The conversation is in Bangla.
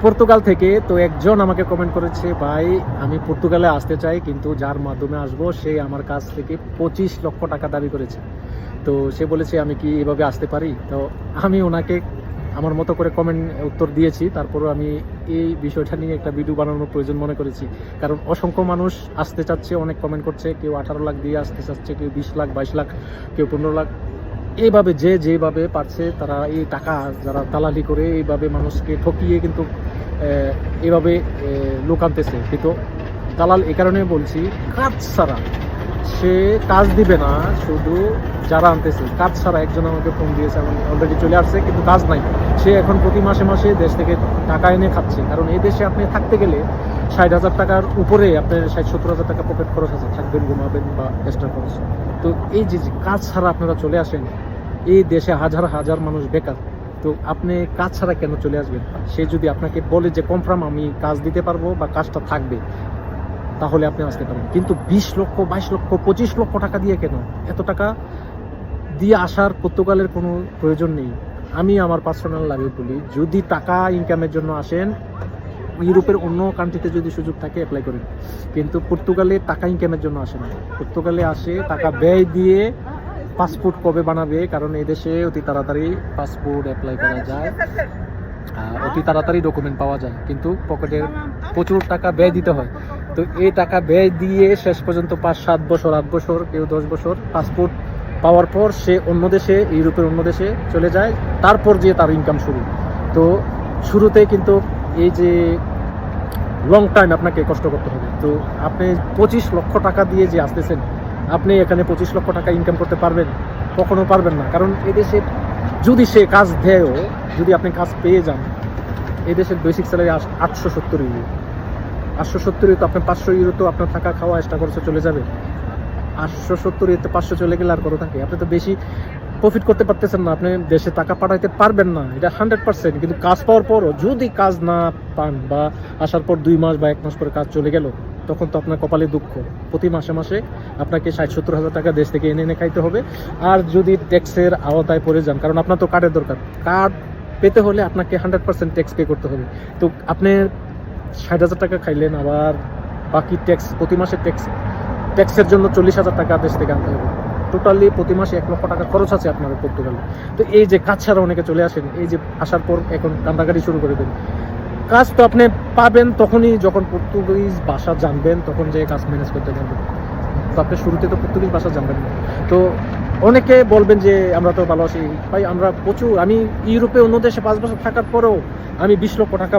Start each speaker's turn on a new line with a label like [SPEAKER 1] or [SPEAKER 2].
[SPEAKER 1] পর্তুগাল থেকে। তো একজন আমাকে কমেন্ট করেছে, ভাই আমি পর্তুগালে আসতে চাই, কিন্তু যার মাধ্যমে আসবো সে আমার কাছ থেকে 25 লক্ষ টাকা দাবি করেছে। তো সে বলেছে আমি কি এভাবে আসতে পারি? তো আমি ওনাকে আমার মতো করে কমেন্ট উত্তর দিয়েছি। তারপরও আমি এই বিষয়টা নিয়ে একটা ভিডিও বানানোর প্রয়োজন মনে করেছি, কারণ অসংখ্য মানুষ আসতে চাচ্ছে, অনেক কমেন্ট করছে, কেউ 18 লাখ দিয়ে আসতে চাচ্ছে, কেউ 20 লাখ, 22 লাখ, কেউ 15 লাখ। এইভাবে যেভাবে পারছে তারা এই টাকা যারা দালালি করে এইভাবে মানুষকে ঠকিয়ে কিন্তু এইভাবে লোক আনতেছে। কিন্তু দালাল এই কারণে বলছি, কাজ ছাড়া সে কাজ দিবে না, শুধু যারা আনতেছে কাজ ছাড়া। একজন আমাকে ফোন দিয়েছে, আমি অলরেডি চলে আসছে কিন্তু কাজ নাই। সে এখন প্রতি মাসে মাসে দেশ থেকে টাকা এনে খাচ্ছে, কারণ এই দেশে আপনি থাকতে গেলে 60,000 টাকার উপরে আপনার 60-70,000 টাকা পকেট খরচ আছে, থাকবেন, ঘুমাবেন বা এক্সট্রা খরচ। তো এই যে কাজ ছাড়া আপনারা চলে আসেন, এই দেশে হাজার হাজার মানুষ বেকার। তো আপনি কাজ ছাড়া কেন চলে আসবেন? সে যদি আপনাকে বলে যে কনফার্ম আমি কাজ দিতে পারবো বা কাজটা থাকবে, তাহলে আপনি আসতে পারেন। কিন্তু 20 লক্ষ, 22 লক্ষ, 25 লক্ষ টাকা দিয়ে কেন? এত টাকা দিয়ে আসার পর্তুগালের কোনো প্রয়োজন নেই। আমি আমার পার্সোনাল লাইফে বলি, যদি টাকা ইনকামের জন্য আসেন, ইউরোপের অন্য কান্ট্রিতে যদি সুযোগ থাকে অ্যাপ্লাই করেন, কিন্তু পর্তুগালে টাকা ইনকামের জন্য আসে না। পর্তুগালে আসে টাকা ব্যয় দিয়ে। পাসপোর্ট কবে বানাবে? কারণ এদেশে অতি তাড়াতাড়ি পাসপোর্ট অ্যাপ্লাই করা যায়, অতি তাড়াতাড়ি ডকুমেন্ট পাওয়া যায়, কিন্তু পকেটে প্রচুর টাকা ব্যয় দিতে হয়। তো এই টাকা ব্যয় দিয়ে শেষ পর্যন্ত 5-7 বছর, 8 বছর, কেউ 10 বছর পাসপোর্ট পাওয়ার পর সে অন্য দেশে, ইউরোপের অন্য দেশে চলে যায়, তারপর যে তার ইনকাম শুরু। তো শুরুতে কিন্তু এই যে লং টাইম আপনাকে কষ্ট করতে হবে। তো আপনি 25 লক্ষ টাকা দিয়ে যে আসতেছেন, আপনি এখানে 25 লক্ষ টাকা ইনকাম করতে পারবেন? কখনো পারবেন না। কারণ এদেশে যদি সে কাজ দেয়ও, যদি আপনি কাজ পেয়ে যান, এদেশের বেসিক স্যালারি 870 ইউরো। 870 ইউরো তো আপনার 500 ইউরো তো আপনার থাকা খাওয়া এক্সট্রা খরচে চলে যাবে। 870 ইউরোতে 500 চলে গেলে আর কত থাকে? আপনি তো বেশি প্রফিট করতে পারতেছেন না, আপনি দেশে টাকা পাঠাইতে পারবেন না, এটা 100%। কিন্তু কাজ পাওয়ার পরও যদি কাজ না পান, বা আসার পর 2 মাস বা 1 মাস পরে কাজ চলে গেল, তখন তো আপনার কপালে দুঃখ। প্রতি মাসে মাসে আপনাকে 60-70 হাজার টাকা দেশ থেকে এনে খাইতে হবে। আর যদি ট্যাক্সের আওতায় পড়ে যান, কারণ আপনার তো কার্ডের দরকার, কার্ড পেতে হলে আপনাকে 100% ট্যাক্স পে করতে হবে। তো আপনি 60,000 টাকা খাইলেন, আবার বাকি ট্যাক্স, প্রতি মাসে ট্যাক্সের জন্য 40,000 টাকা দেশ থেকে আনতে হবে। টোটালি প্রতি মাসে 1 লক্ষ টাকা খরচ আছে আপনার পর্তুগালে। তো এই যে কাজ ছাড়া অনেকে চলে আসেন, এই যে আসার পর এখন কান্দাকাটি শুরু করে দেন। কাজ তো আপনি পাবেন তখনই যখন পর্তুগিজ ভাষা জানবেন, তখন যে কাজ ম্যানেজ করতে পারবেন। তো আপনি শুরুতে তো পর্তুগিজ ভাষা জানবেন না। তো অনেকে বলবেন যে আমরা তো ভালো আছি। ভাই আমরা প্রচুর, আমি ইউরোপে অন্য দেশে 5 বছর থাকার পরেও আমি 20 লক্ষ টাকা